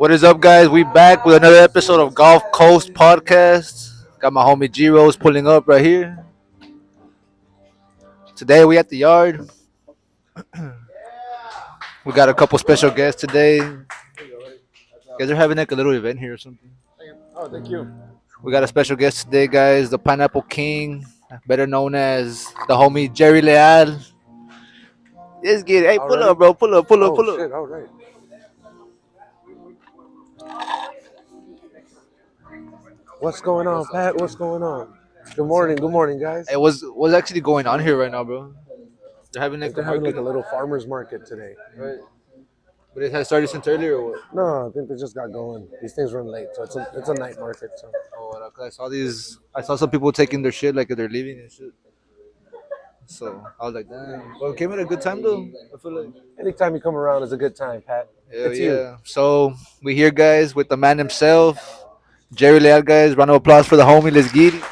What is up, guys? We back with another episode of Gulf Coast Podcast. Got my homie G Rose pulling up right here. Today we at the yard. We got a couple special guests today. You guys are having like a little event here or something. Oh, thank you. We got a special guest today, guys. The Pineapple King, better known as the homie Jerry Leal. Let's get it. Hey, pull Already? up, bro. Pull up, pull up, Oh pull up. shit! All right. What's going on, Pat? What's going on? Good morning. Good morning, guys. Hey, what's actually going on here right now, bro? They're having I like think a they're having like market, a little farmers market today. right? But it has started since earlier, or what? No, I think they just got going. These things run late, so it's a night market. So Oh, well, 'cause I saw some people taking their shit like if they're leaving and shit. So I was like, damn. Well, it came at a good time though. I feel like. anytime you come around is a good time, Pat. Hell It's you. yeah. So we here, guys, with the man himself, Jerry Leal, guys. Round of applause for the homie. Let's get it.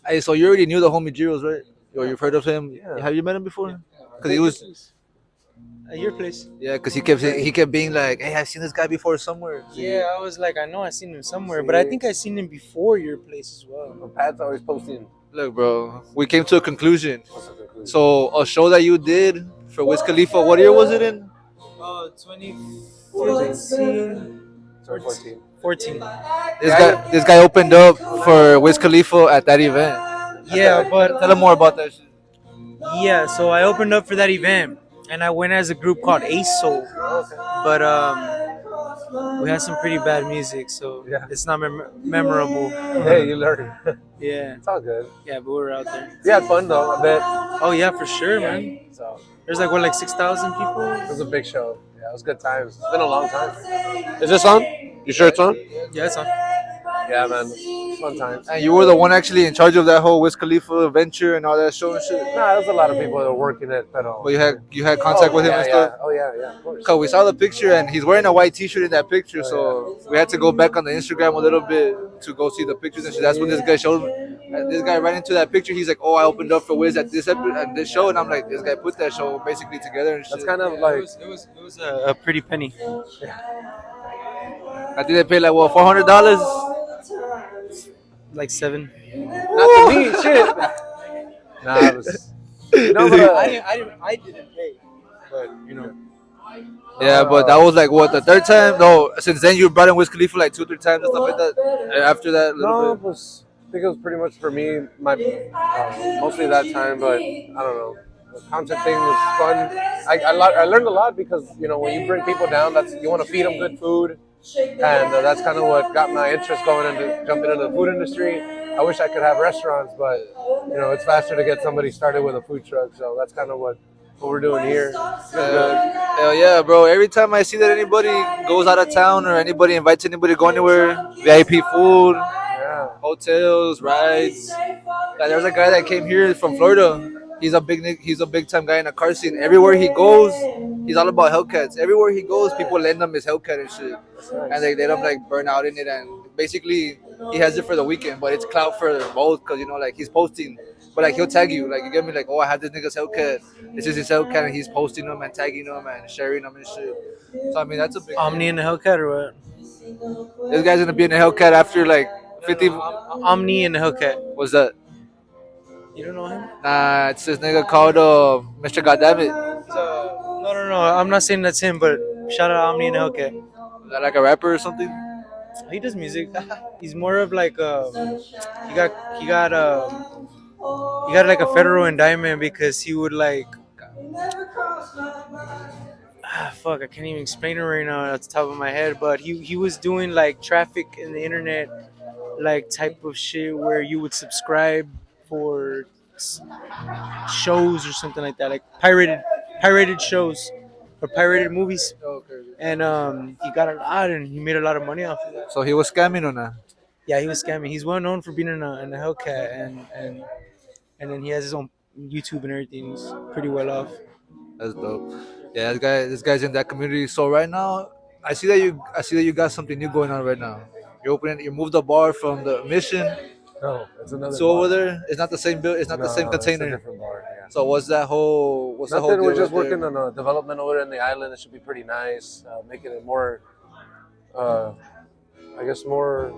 Hey, so you already knew the homie Giros, right? Or you've heard of him? Yeah. Have you met him before? Cause he was, At your place. yeah. Cause he kept being like, hey, I've seen this guy before somewhere. Yeah, I was like, I know I seen him somewhere, but I think I seen him before your place as well. Pat's always posting. Look, bro, we came to a conclusion. What's the conclusion? So a show that you did for Wiz Khalifa, what year was it in? Oh, 2014. Sorry, 14. 14. This guy opened up for Wiz Khalifa at that event. Yeah, but Tell him more about that shit. yeah, so I opened up for that event and I went as a group called Ace Soul. But we had some pretty bad music, so Yeah. it's not memorable. Hey, you learned. Yeah. It's all good. Yeah, but we were out there. You had fun though. I bet. Oh yeah, for sure, man. So There's like what, like 6,000 people? it was a big show. Yeah, it was good times. It's been a long time. Is this on? You sure it's on? Yeah, it's on. Yeah, man. It's fun times. And you were the one actually in charge of that whole Wiz Khalifa venture and all that show and shit. Nah, there's a lot of people that were working it, but But you had contact with him yeah, and stuff. Yeah. Oh yeah, of course. Cause we saw the picture and he's wearing a white T-shirt in that picture, so we had to go back on the Instagram a little bit to go see the pictures and shit. That's when this guy showed. And this guy ran into that picture. He's like, "Oh, I opened up for Wiz at this show," and I'm like, "This guy put that show basically together and shit." That's kind of It like was a pretty penny. I think they paid like what $400. Like 7. not to me, shit. Nah, it was. No, but I didn't pay, but you know. Yeah, but that was like what the third time. No, since then you brought in Wiz Khalifa like 2-3 times and stuff like that. And after that, a no, little it was. I think it was pretty much for me. My mostly that time, but I don't know. The content thing was fun. I learned a lot because when you bring people down, you want to feed them good food, and that's kind of what got my interest going into jumping into the food industry. I wish I could have restaurants, but it's faster to get somebody started with a food truck. So that's kind of what we're doing here. Hell yeah, bro. Every time I see that anybody goes out of town or anybody invites anybody to go anywhere, VIP food, Yeah. hotels, rides. Like, there's a guy that came here from Florida. He's a big time guy in a car scene. Everywhere he goes, he's all about Hellcats. Everywhere he goes, people lend him his Hellcat and shit, and they don't like burn out in it. And basically, he has it for the weekend, but it's clout for both because like he's posting, but like he'll tag you, like you get me, like, oh, I have this nigga's Hellcat. This is his Hellcat, and he's posting them and tagging them and sharing them and shit. So I mean, that's a big. Omni in the Hellcat or what? This guy's gonna be in a Hellcat after like 50. Omni in the Hellcat. What's that? You don't know him? Nah, it's this nigga called Mr. Goddammit. No. I'm not saying that's him, but shout out Omni in the Hellcat. Is that like a rapper or something? He does music. He's more of like he got like a federal indictment because he would like fuck, I can't even explain it right now off the top of my head, but he was doing like traffic in the internet, like type of shit where you would subscribe for shows or something like that, like pirated shows or pirated movies. And he got a lot and he made a lot of money off of that. So he was scamming or not? Yeah, he was scamming. He's well known for being in a Hellcat and then he has his own YouTube and everything. He's pretty well off. That's dope. Yeah, this guy's in that community. So right now, I see that you got something new going on right now. You moved the bar from the Mission No, it's another. to over bar. there. It's not the same build. It's not the same No, it's a container. different bar. Yeah. So what's the whole Nothing. deal We're just right there? working on a development over in the island. It should be pretty nice. Making it more, uh, I guess, more.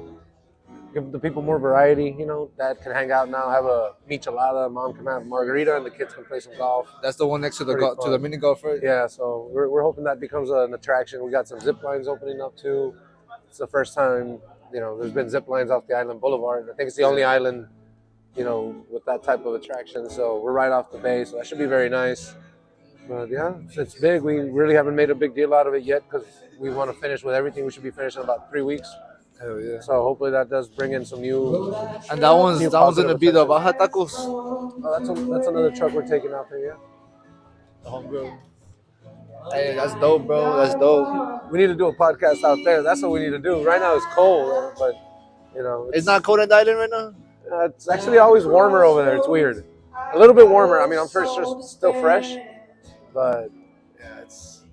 Give the people more variety. Dad can hang out now, have a michelada. Mom can have a margarita, and the kids can play some golf. That's the one next to the Pretty to the fun. mini golf, right? Yeah, so we're hoping that becomes an attraction. We got some zip lines opening up too. It's the first time there's been zip lines off the island boulevard. I think it's the only island with that type of attraction. So we're right off the bay, so that should be very nice. But yeah, it's big. We really haven't made a big deal out of it yet because we want to finish with everything. We should be finished in about 3 weeks. Hell yeah. So hopefully that does bring in some new. And that one's New gonna positive be the attention. Baja Tacos. Oh, that's another truck we're taking out there. Yeah. The homegrown. Hey, that's dope, bro. That's dope. We need to do a podcast out there. That's what we need to do. Right now it's cold, but It's not cold at the island right now. It's actually always warmer over there. It's weird. A little bit warmer. I mean, I'm pretty sure it's still fresh, but Yeah, it's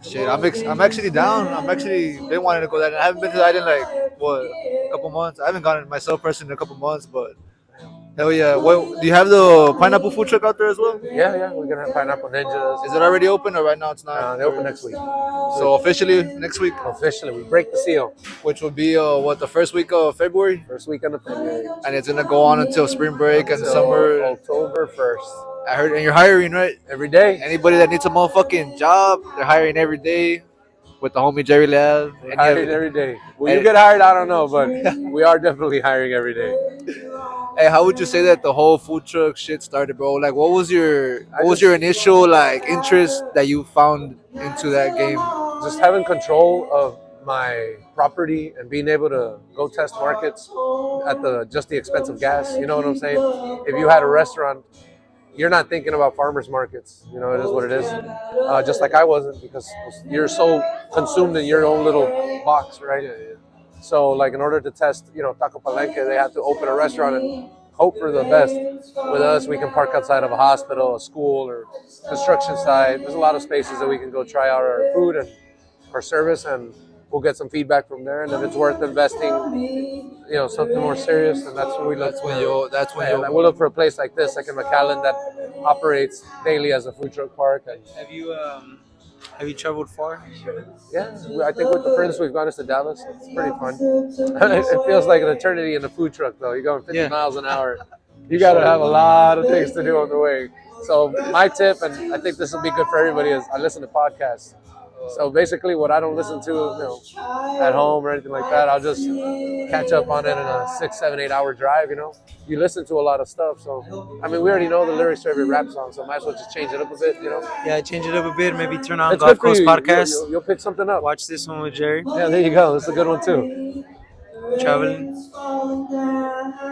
shit. I'm actually down. I'm actually been wanting to go there. I haven't been to the island like a couple months. I haven't gone it myself personally in a couple months, but hell yeah. What do you have the pineapple food truck out there as well? yeah, we're gonna have pineapple ninjas. Is it already open or right now it's not? They open next week. So officially next week, Officially, we break the seal. which will be the first week of February, First weekend of February. and it's gonna go on until spring break and Till summer. October 1st. I heard, and you're hiring, right? Every day. Anybody that needs a motherfucking job, they're hiring every day. With the homie Jerry Leal. We're hiring every day. Will you get hired? I don't know, but we are definitely hiring every day. Hey, how would you say that the whole food truck shit started, bro? Like, what was your initial like interest that you found into that game? Just having control of my property and being able to go test markets at just the expense of gas. You know what I'm saying? If you had a restaurant, you're not thinking about farmers markets. It is what it is. Just like I wasn't, because you're so consumed in your own little box, right? Yeah. So, like, in order to test, Taco Palenque, they have to open a restaurant and hope for the best. With us, we can park outside of a hospital, a school, or construction site. There's a lot of spaces that we can go try out our food and our service, and we'll get some feedback from there. And if it's worth investing, something more serious, then that's when we look. We'll look for a place like this, like in McAllen, that operates daily as a food truck park. And Have you traveled far? yeah, I think with the friends we've gone to Dallas, it's pretty fun. It feels like an eternity in a food truck, though. You're going 50 miles an hour. You got to have a lot of things to do on the way. So my tip, and I think this will be good for everybody, is I listen to podcasts. So basically, what I don't listen to, at home or anything like that, I'll just catch up on it in a 6, 7, 8 hour drive. You listen to a lot of stuff. So I mean, we already know the lyrics to every rap song, so might as well just change it up a bit. Yeah, change it up a bit. Maybe turn on It's Golf good for Coast you. podcast. You'll pick something up. Watch this one with Jerry. Yeah, there you go. That's a good one too. Traveling.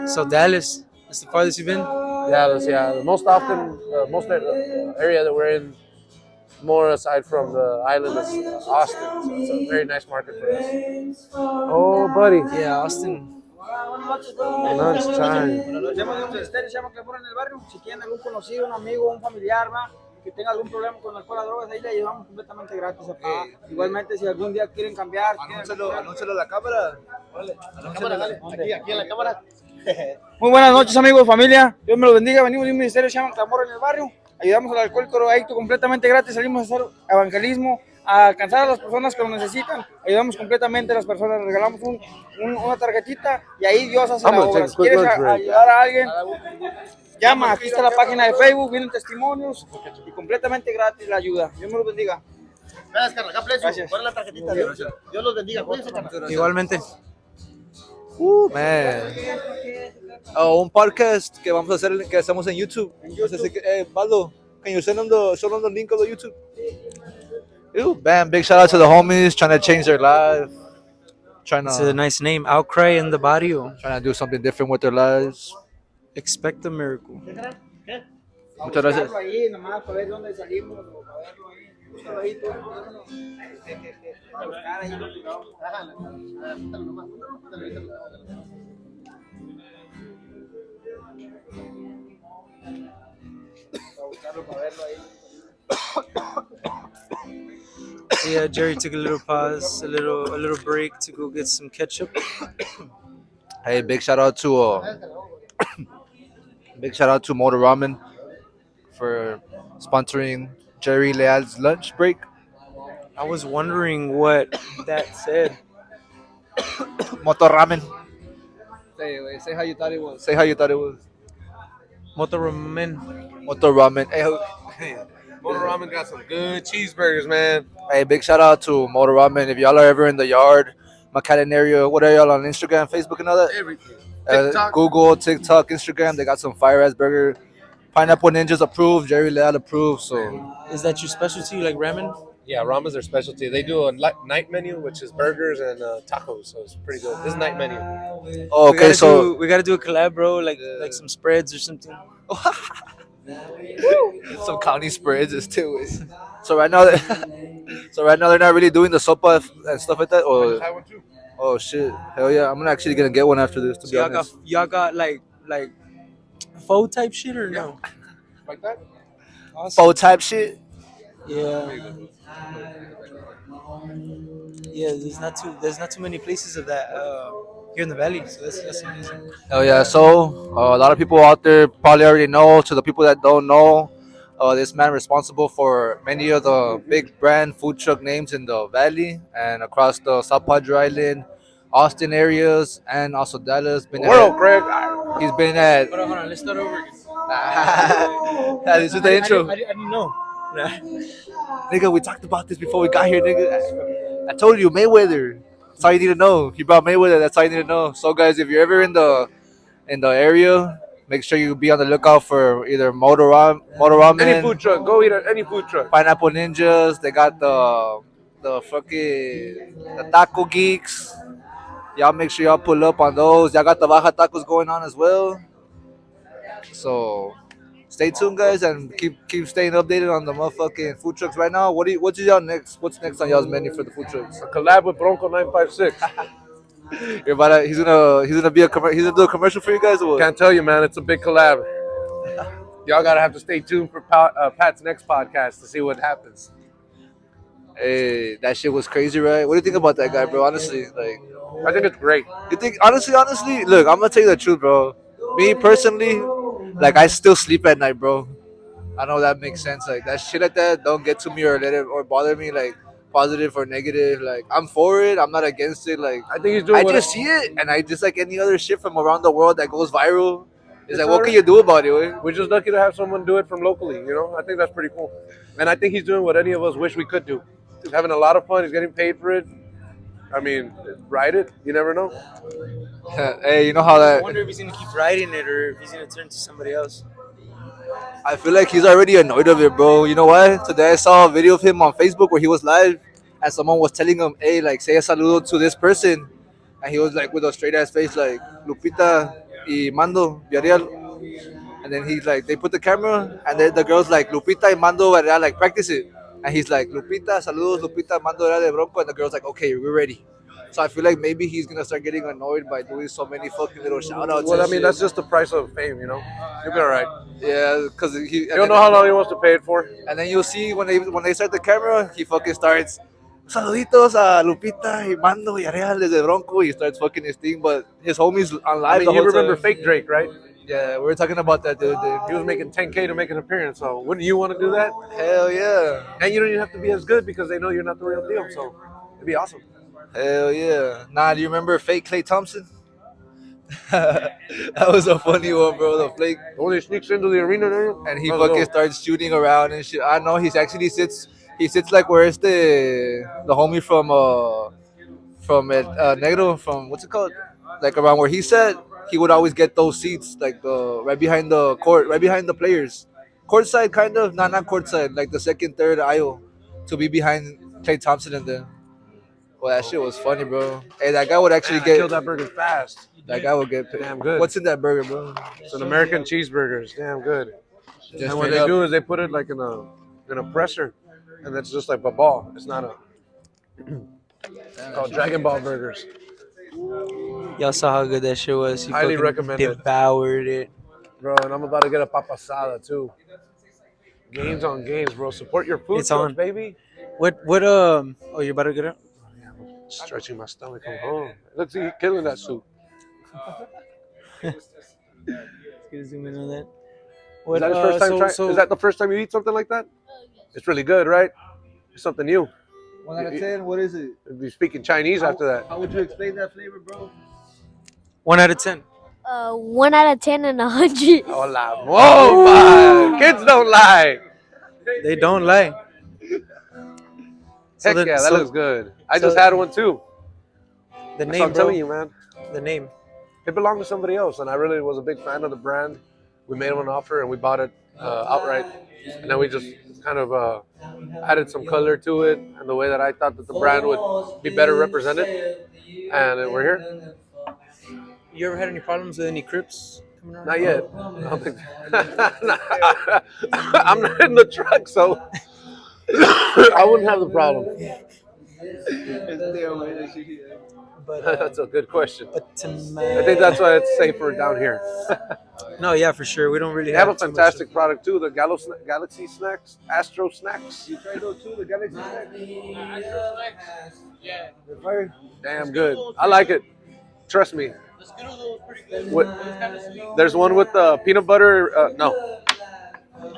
So Dallas, that's the farthest you've been? Dallas, yeah. The most area that we're in, more aside from the island, is Austin. So it's a very nice market for us. Oh, buddy. Yeah, Austin. Lunch time. Tenemos un ministerio, se llama Clamor en el Barrio. Si tienen algún conocido, un amigo, un familiar, que tenga algún problema con el alcohol o drogas, ahí le llevamos completamente gratis acá. Igualmente, si algún día quieren cambiar, Anúncialo a la cámara. aquí en la cámara. Muy buenas noches, amigos de familia. Dios me los bendiga. Venimos de un ministerio, se llama Clamor en el Barrio. Ayudamos al alcohólico drogadicto completamente gratis. Salimos a hacer evangelismo, a alcanzar a las personas que lo necesitan. Ayudamos completamente a las personas. Regalamos una tarjetita y ahí Dios hace la obra. Si quieres ayudar a alguien, llama. Aquí está la página de Facebook, vienen testimonios y completamente gratis la ayuda. Dios me los bendiga. Gracias, Carla. Gracias. Pon la tarjetita. Dios los bendiga. Cuídense, Carla. Igualmente. Man. Un podcast que vamos a hacer, que hacemos en YouTube. No sé si, Baldo, can you show them the link of the YouTube? Ew, man, big shout out to the homies trying to change their life. It's a nice name. Outcry in the Barrio. Trying to do something different with their lives. Expect a miracle. Muchas gracias. Ahí, nomás para ver dónde salimos, para verlo ahí. Búscalo ahí, todo. A buscar ahí lo tiramos. Para buscarlo, para verlo ahí. Yeah, Jerry took a little pause, a little break to go get some ketchup. Hey, big shout out to Motor Ramen for sponsoring Jerry Leal's lunch break. I was wondering what that said. Motor ramen. Say how you thought it was. Say how you thought it was. Motoromen. Motor ramen. Motor Ramen got some good cheeseburgers, man. Hey, big shout out to Motor Ramen. If y'all are ever in the yard, McAllen area, what are y'all on Instagram, Facebook, and all that? Everything. TikTok. Google, TikTok, Instagram. They got some fire ass burger. Pineapple Ninjas approved. Jerry Leal approved. So Is that your specialty, like ramen? Yeah, ramen's their specialty. They do a night menu, which is burgers and tacos, so it's pretty good. This is night menu. oh, okay, so we gotta do a collab, bro. Like some spreads or something. some county spreads is too. So right now, so right now they're not really doing the sopa and stuff like that. Or I want to. oh shit, hell yeah, I'm actually gonna get one after this. To So be y'all got honest, y'all got like faux type shit or no? Like that? Awesome. faux type shit. Yeah. Yeah, there's not too many places of that here in the valley, so that's amazing. Oh yeah, so a lot of people out there probably already know. To the people that don't know, this man responsible for many of the big brand food truck names in the valley and across the South Padre Island, Austin areas, and also Dallas. World, Craig. He's been at. Hold on, let's start over again. This is the intro. I didn't know. Nigga, we talked about this before we got here, nigga. I told you, Mayweather. That's all you need to know. He brought Mayweather. That's all you need to know. So, guys, if you're ever in the area, make sure you be on the lookout for either Motor Ramen, Any food truck. Go eat at any food truck. Pineapple Ninjas. They got the fucking the Taco Geeks. Y'all make sure y'all pull up on those. Y'all got the Baja Tacos going on as well. So stay tuned, guys, and keep staying updated on the motherfucking food trucks right now. What's y'all next? What's next on y'all's menu for the food trucks? A collab with Bronco 956. He's gonna do a commercial for you guys or what? Can't tell you, man. It's a big collab. Y'all gotta have to stay tuned for Pat's next podcast to see what happens. Hey, that shit was crazy, right? What do you think about that guy, bro? Honestly, like, I think it's great. you think honestly, look, I'm gonna tell you the truth, bro. Me personally, like, I still sleep at night, bro. I know that makes sense. Like, that shit like that don't get to me or let it or bother me, like, positive or negative. Like, I'm for it. I'm not against it. Like, I think he's doing I what just see it, and I just like any other shit from around the world that goes viral. It's like, what can you do about it? Wey? we're just lucky to have someone do it from locally, you know? I think that's pretty cool. And I think he's doing what any of us wish we could do. He's having a lot of fun. He's getting paid for it. I mean, ride it. You never know. Hey, you know how I that? wonder if he's gonna keep writing it or if he's gonna turn to somebody else. I feel like he's already annoyed of it, bro. You know what? Today I saw a video of him on Facebook where he was live and someone was telling him, hey, like, say a saludo to this person. And he was like, with a straight ass face, like, Lupita y Mando Villarreal. And then he's like, they put the camera and then the girl's like, Lupita y Mando Villarreal, like, practice it. And he's like, Lupita, saludos, Lupita, Mando Villarreal de Bronco. And the girl's like, okay, we're ready. So I feel like maybe he's gonna start getting annoyed by doing so many fucking little shout outs. Well, I mean, that's just the price of fame, you know? You'll be all right. yeah, because he. You don't know how long he wants to pay it for. And then you'll see when they start the camera, he fucking starts. Saluditos a Lupita y Mando Villarreal desde Bronco. He starts fucking his thing, but his homies on live. I mean, the you whole remember time. fake Drake, right? Yeah, we were talking about that the other He day. was making 10K to make an appearance, so wouldn't you want to do that? Hell yeah. And you don't even have to be as good because they know you're not the real deal, so it'd be awesome. Hell yeah. Nah, do you remember fake Klay Thompson? That was a funny one, bro. The fake. When he sneaks into the arena there, And he let's fucking go. starts shooting around and shit. I know he's actually sits. He sits like where's the homie from Negro from what's it called? Like around where he sat, he would always get those seats like right behind the court, right behind the players, court side kind of, not court side, like the second, third aisle, to be behind Klay Thompson and them. Well, that shit was funny, bro. Hey, that guy would actually Man, I get. killed that burger fast. That guy would get paid. Damn good. What's in that burger, bro? It's an American cheeseburger. It's damn good. Just And what straight they up. do is they put it like in a presser, and it's just like a ball. It's not a. It's called Dragon Ball burgers. Y'all saw how good that shit was. He Highly fucking recommended. devoured it. Bro, and I'm about to get a papasada too. Gains on gains, bro. Support your food It's trucks, on. baby. What oh, you're about to get it? Stretching my stomach. Oh, looks like he's killing that soup. Let's get a zoom in on that. Is that his first time trying? Is that the first time you eat something like that? It's really good, right? It's something new. 1 out of 10. What is it? You'll be speaking Chinese after that. How would you explain that flavor, bro? 1 out of 10. 1 out of 10 and 100. Hola. Whoa, man. Kids don't lie. They don't lie. So Heck the- yeah, that so- looks good. I so- just had one too. The That's name, what I'm bro. telling you, man. The name. It belonged to somebody else, and I really was a big fan of the brand. We made them an offer, and we bought it outright. And then we just kind of added some color to it, and the way that I thought that the brand would be better represented. And we're here. You ever had any problems with any Crips coming around? Not yet. I don't think. I'm not in the truck, so I wouldn't have the problem. But That's a good question. but to I think that's why it's safer down here. no, yeah, for sure. We don't really They have a too much fantastic product too. The Galaxy Snacks, Astro Snacks. You tried those too, the Galaxy Snacks? Damn good. I like it. Trust me. There's one with peanut butter. No.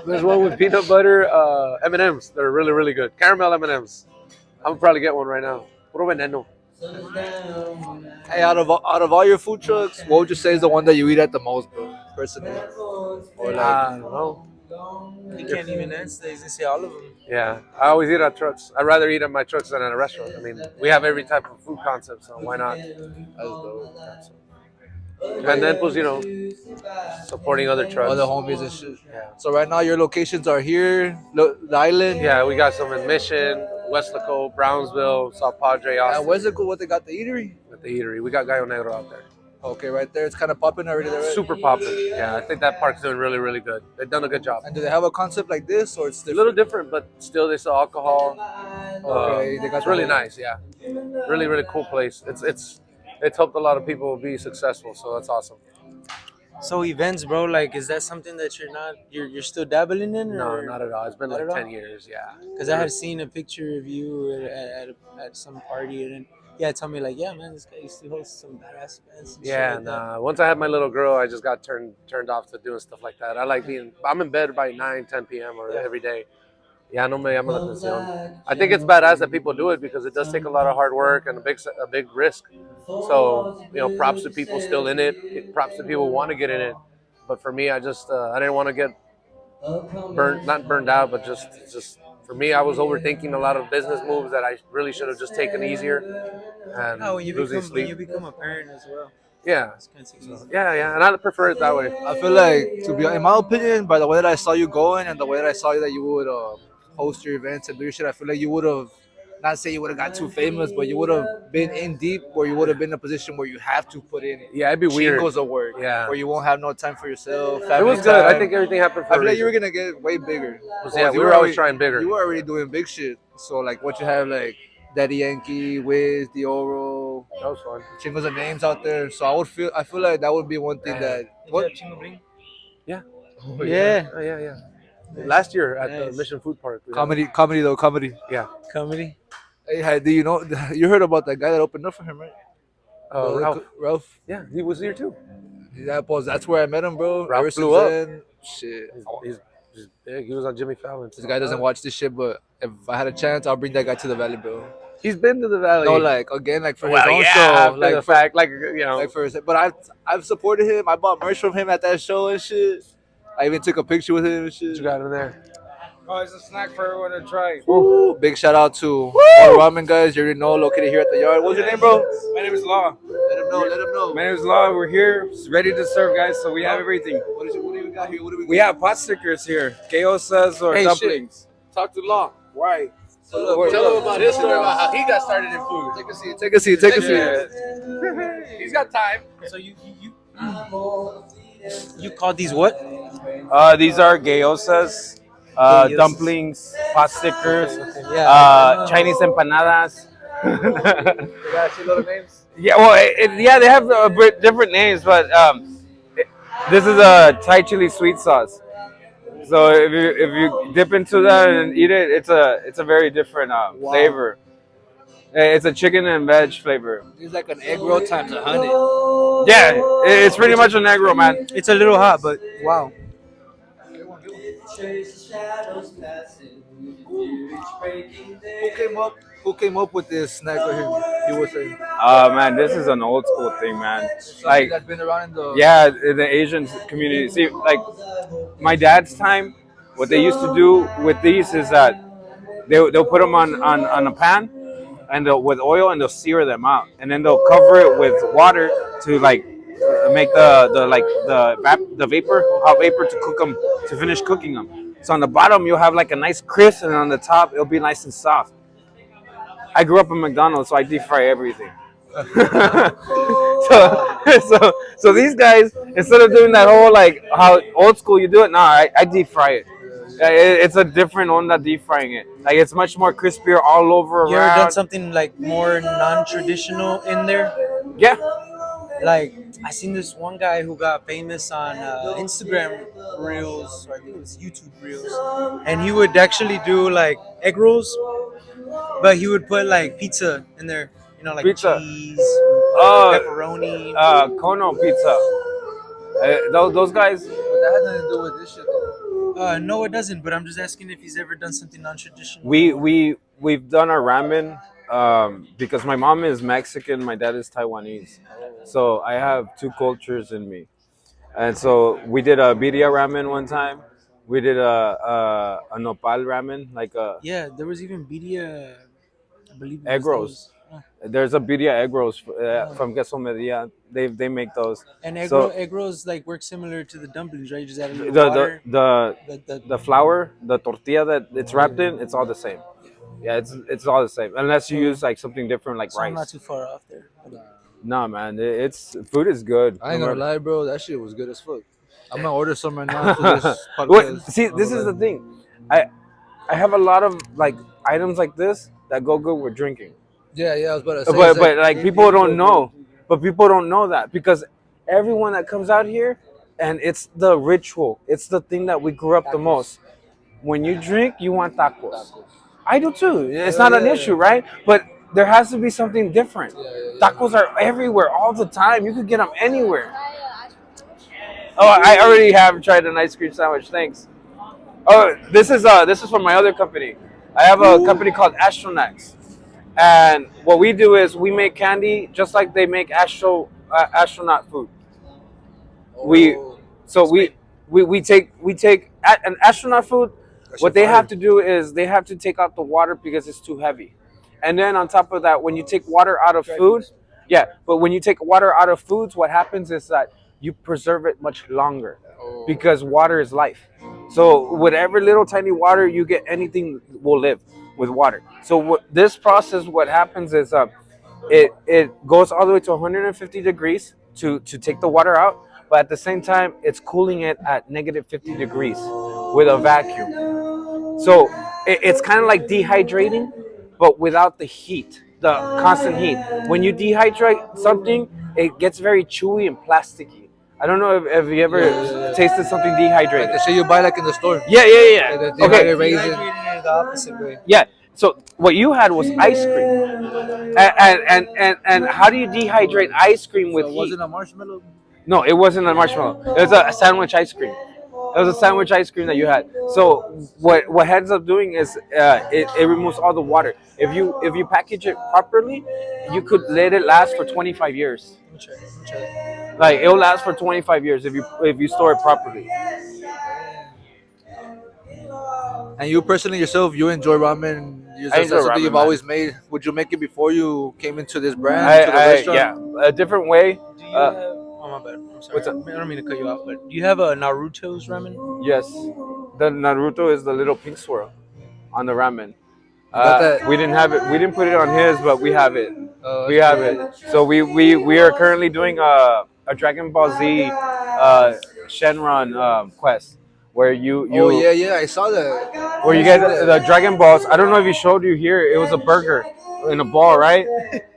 There's one with peanut butter M&Ms. They're really, really good. Caramel M&Ms. I'm gonna probably get one right now. Puro veneno. Hey, out of all your food trucks, what would you say is the one that you eat at the most, bro? Personally, or like, I don't know. You can't even answer. They say all of them. Yeah, I always eat at trucks. I'd rather eat at my trucks than at a restaurant. I mean, we have every type of food concept, so why not? And then, pues, supporting other trucks. other homies and shit. Yeah. So right now your locations are here, the island. Yeah, we got some in Mission, Westlaco, Brownsville, South Padre, And Austin. where's it cool? What they got, the eatery? At the eatery. We got Gallo Negro out there. Okay, right there. It's kind of popping already there, right? Super popping. Yeah, I think that park's doing really, really good. They've done a good job. And do they have a concept like this, or it's A different? little different, but still they sell alcohol. Okay, they got It's really the- nice. Yeah, really, really cool place. It's helped a lot of people be successful, so that's awesome. So events, bro. Like, is that something that you're still dabbling in? No, Or? not at all. It's been Not like at all? 10 years. Yeah. Because I had seen a picture of you at some party, and then tell me like, yeah, man, this guy used to host some badass events. And shit Yeah, like that. nah. Once I had my little girl, I just got turned off to doing stuff like that. I like I'm in bed by 9, 10 p.m. or every day. Yeah, no me llama la atención. I think it's badass that people do it because it does take a lot of hard work and a big risk. So, props to people still in it. Props to people who want to get in it. But for me, I just I didn't want to get not burned out, but just for me, I was overthinking a lot of business moves that I really should have just taken easier and Oh, when you losing become sleep. a parent as well. Yeah, It's kind of easy. yeah, and I prefer it that way. I feel like, to be in my opinion, by the way that I saw you going and the way that I saw that you would host your events and do your shit, I feel like you would have, not say you would have got too famous, but you would have been in deep, where you would have been in a position where you have to put in Yeah, it'd be weird. chingos of work, Yeah. where you won't have no time for yourself. It family was good. I time. think everything happened for I a feel like you were reason. gonna get way bigger. Yeah, we You were always trying bigger. You were already doing big shit. So like, what you have like Daddy Yankee, Wiz, Dioro, That was fun. chingos of names out there. So I feel like that would be one thing that. What? Yeah. Oh, yeah. Last year at the Nice. Mission Food Park. we had- Comedy though, comedy. Yeah. Comedy. Hey, do you know? You heard about that guy that opened up for him, right? Ralph. Ralph. Yeah, he was here too. Yeah, boss. That's where I met him, bro. Ralph Ever blew since up. then, shit. He's big. He was on Jimmy Fallon. This guy doesn't watch this shit, but if I had a chance, I'll bring that guy to the valley, bro. He's been to the valley. No, like again, like for well, his own yeah, show, after like the for, fact, like for his. But I've supported him. I bought merch from him at that show and shit. I even took a picture with him and what shit. you got in there? Oh, it's a snack for everyone to try. Woo. Big shout out to all the ramen guys. You already know, located here at the yard. What's your name, bro? My name is Law. Let him know. Let him know. My name is Law. We're here, ready to serve, guys. So we have everything. What do we got here? What do we got? We have pot stickers here, gyozas or Hey, dumplings. Talk to Law. Why? Tell him about his story about how he got started in food. Take a seat. Take a seat. Take a seat. Yeah. He's got time. So you call these what? These are gyozas, Gyozas. dumplings, pot stickers, Yeah. Chinese empanadas. They got a little names. Yeah, well, yeah, they have a bit different names, but this is a Thai chili sweet sauce. So if you dip into that and eat it, it's a very different flavor. It's a chicken and veg flavor. It's like an egg roll times 100. Yeah, it's pretty much an egg roll, man. It's a little hot, but wow. Who came up with this snack right here? You were saying Man, this is an old school thing, man. something Like, that's been around in the yeah, in the Asian community. See, like my dad's time, what they used to do with these is that they'll put them on a pan and with oil and they'll sear them out and then they'll cover it with water to like make the vapor hot vapor to cook them to finish cooking them. So on the bottom you'll have like a nice crisp and on the top it'll be nice and soft. I grew up in McDonald's, so I deep fry everything. So these guys, instead of doing that whole like how old school you do it, I deep fry it. It's a different onda deep frying it. Like it's much more crispier all over You ever done around. something like more non-traditional in there? Yeah, Like I seen this one guy who got famous on Instagram Reels, or I think it was YouTube Reels, and he would actually do like egg rolls, but he would put like pizza in there, you know, like Pizza. cheese, Oh, pepperoni. Kono pizza. Those guys. But that has nothing to do with this shit. No, it doesn't. But I'm just asking if he's ever done something non-traditional. We've done our ramen because my mom is Mexican, my dad is Taiwanese, so I have two cultures in me, and so we did a birria ramen one time. We did a nopal ramen, like a Yeah, there was even birria. I believe it egg was rolls. those. There's a birria egg rolls from Queso Media. They make those. And So egg rolls like work similar to the dumplings, right? You just add a little the water. the flour, the tortilla that it's wrapped in, it's all the same. Yeah, it's all the same unless you use like something different like So I'm not rice. too far off there. No, man, it's food is good. I ain't No gonna matter- lie, bro. That shit was good as fuck. I'm gonna order some right now after this What, podcast. see, this is the thing. I have a lot of like items like this that go good with drinking. Yeah, I was about to say. But like people don't know. But people don't know that because everyone that comes out here, and it's the ritual. It's the thing that we grew up the most. When you drink, you want tacos. I do too. It's not an issue, right? But there has to be something different. Tacos are everywhere all the time. You could get them anywhere. Oh, I already have tried an ice cream sandwich. Thanks. Oh, this is from my other company. I have a company called Astronauts, and what we do is we make candy just like they make astronaut food. We so we take an astronaut food. What they have to do is they have to take out the water because it's too heavy, and then on top of that, when you take water out of food, yeah. But when you take water out of foods, what happens is that you preserve it much longer because water is life. So whatever little tiny water you get, anything will live with water. So this process, what happens is it goes all the way to 150 degrees to take the water out, but at the same time it's cooling it at negative 50 degrees with a vacuum. So it's kind of like dehydrating, but without the heat, the constant heat. When you dehydrate something, it gets very chewy and plasticky. I don't know if you ever tasted something Like dehydrated. the shit you buy like in the store. Yeah. Like the Okay. dehydrated raisin. Dehydrated the opposite way. Yeah. So what you had was ice cream, and how do you dehydrate ice cream with So heat? was it a marshmallow? No, it wasn't a marshmallow. It was a sandwich ice cream. It was a sandwich ice cream that you had. So what ends up doing is it removes all the water. If you package it properly, you could let it last for 25 years. Let me try. Like it'll last for 25 years if you store it properly. And you personally yourself, you enjoy ramen. I That's enjoy something ramen, you've man. always made. Would you make it before you came into this brand, to the restaurant? Yeah, a different way. Do you have? Oh my bad. I'm sorry. What's up? I don't mean to cut you off, but do you have a Naruto's ramen? Yes, the Naruto is the little pink swirl on the ramen. got that? We didn't have it. We didn't put it on his, but we have it. Oh, We have it. So we are currently doing a Dragon Ball Z Shenron quest where you Oh yeah, I saw that. where you get the Dragon Balls. I don't know if he showed you here. It was a burger in a ball, right?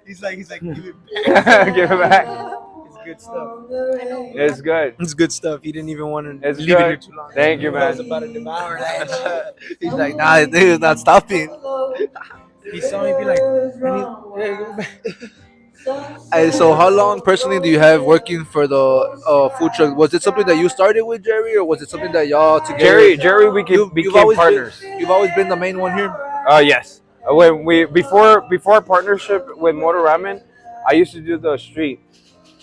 He's like, give it back. Give it back. It's good stuff. It's good. It's good stuff. He didn't even want to It's leave it here good. too long. Thank you, I was man. about to devour that. He's like, nah, this is not stopping. He saw me be like, "Yeah, go back." So how long personally do you have working for the food truck? Was it something that you started with Jerry, or was it something that y'all together? Jerry, we You've became always been partners. the main one here. Yes. When we before our partnership with Motor Ramen, I used to do the street.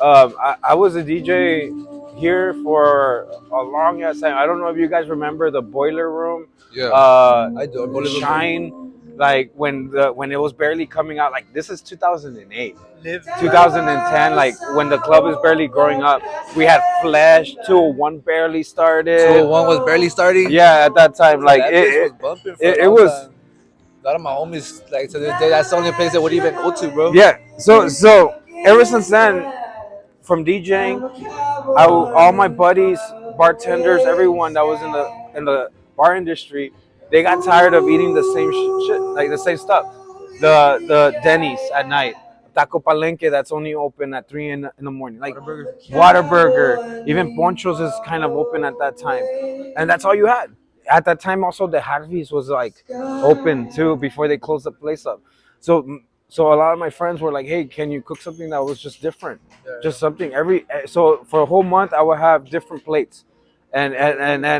I was a DJ here for a long ass time. I don't know if you guys remember the Boiler Room, Yeah, I do. I believe it. Shine, like when it was barely coming out. Like this is 2008, Live. 2010. Like when the club is barely growing up. We had Flash 201 barely started. 201 was barely starting. Yeah, at that time, like That place was bumping for a it long was. time. A lot of my homies, like to this day, that's the only place they would even go to, bro. Yeah. So ever since then, from DJing, all my buddies, bartenders, everyone that was in the bar industry, they got tired of eating the same shit, like the same stuff. The Denny's at night, Taco Palenque that's only open at 3 in the morning, like Whataburger, even Ponchos is kind of open at that time, and that's all you had. At that time, also the Harvey's was like open too before they closed the place up. So so a lot of my friends were like, "Hey, can you cook something that was just different?" Just something so for a whole month I would have different plates, and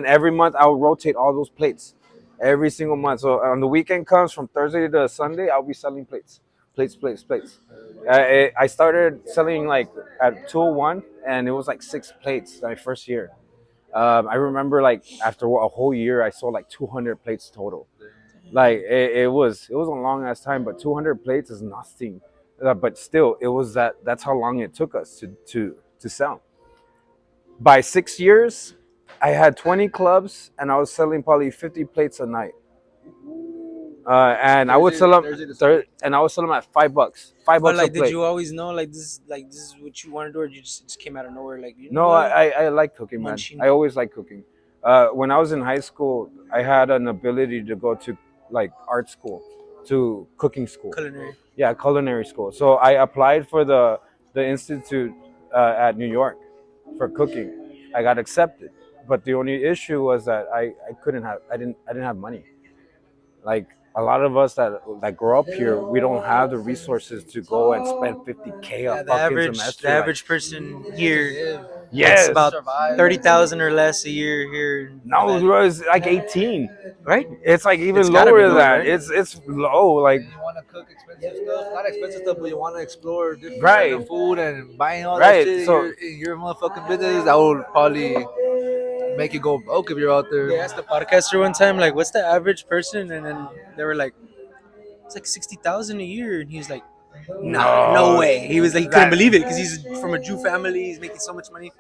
every month I would rotate all those plates every single month. So on the weekend comes from Thursday to Sunday, I'll be selling plates. I started selling like at 201, and it was like 6 plates my first year. I remember like after a whole year I sold like 200 plates total. Like it was a long ass time, but 200 plates is nothing. But still, it was that's how long it took us to sell. By 6 years, I had 20 clubs, and I was selling probably 50 plates a night. And I would sell them and I would sell them at $5, five But bucks a like, did plate. you always know like this is what you want to do, or you just came out of nowhere? Like, you know No, what? I like cooking, man. Munching. I always like cooking. When I was in high school, I had an ability to go to like art school, to cooking school. Culinary. Yeah, culinary school. So I applied for the institute at New York for cooking. I got accepted, but the only issue was that I couldn't have I didn't have money. Like a lot of us that grow up here, we don't have the resources to go and spend 50K a fucking semester. The average person here Yes. makes about 30,000 or less a year here. No, bro, it's like 18, Right? It's like even It's gotta lower be than lower, that. right? It's low. Like You want to cook expensive stuff, not expensive stuff, but you want to explore different Right. kind of food and buying all Right, that shit so- in your motherfucking business. That would probably make you go broke if you're out there. They asked the podcaster one time, like, what's the average person? And then they were like, it's like 60,000 a year. And he was like, nah, no way. He was like, he couldn't believe it because he's from a Jew family. He's making so much money.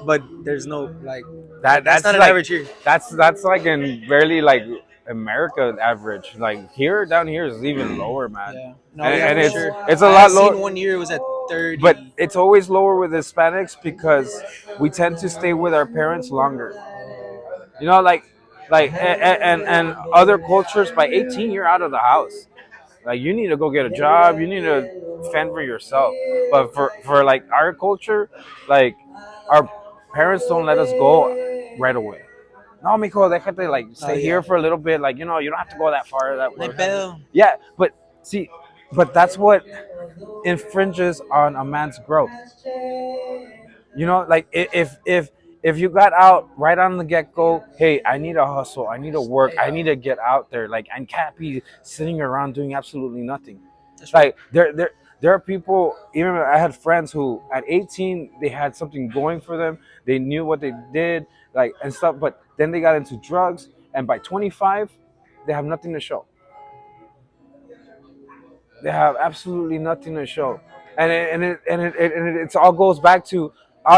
But there's no, like, that's not an like, average here. That's like in barely like America average. Like here, down here is even lower, man. Yeah. No, And- yeah, and for it's- sure. it's a I lot had lower- seen one year it was at 30. But it's always lower with Hispanics because we tend to stay with our parents longer. You know, and other cultures by 18 you're out of the house. Like you need to go get a job. You need to fend for yourself. But for like our culture, like our parents don't let us go right away. No, mijo, déjate like stay yeah. here for a little bit. Like you know, you don't have to go that far. That No hay way. pedo. Yeah, but see, but that's what infringes on a man's growth. You know, like if you got out right on the get go, hey, I need to hustle, I need to work, I need to get out there. Like I can't be sitting around doing absolutely nothing. That's right. Like there are people. Even I had friends who at 18 they had something going for them. They knew what they did, like and stuff. But then they got into drugs, and by 25, they have nothing to show. They have absolutely nothing to show, it's all goes back to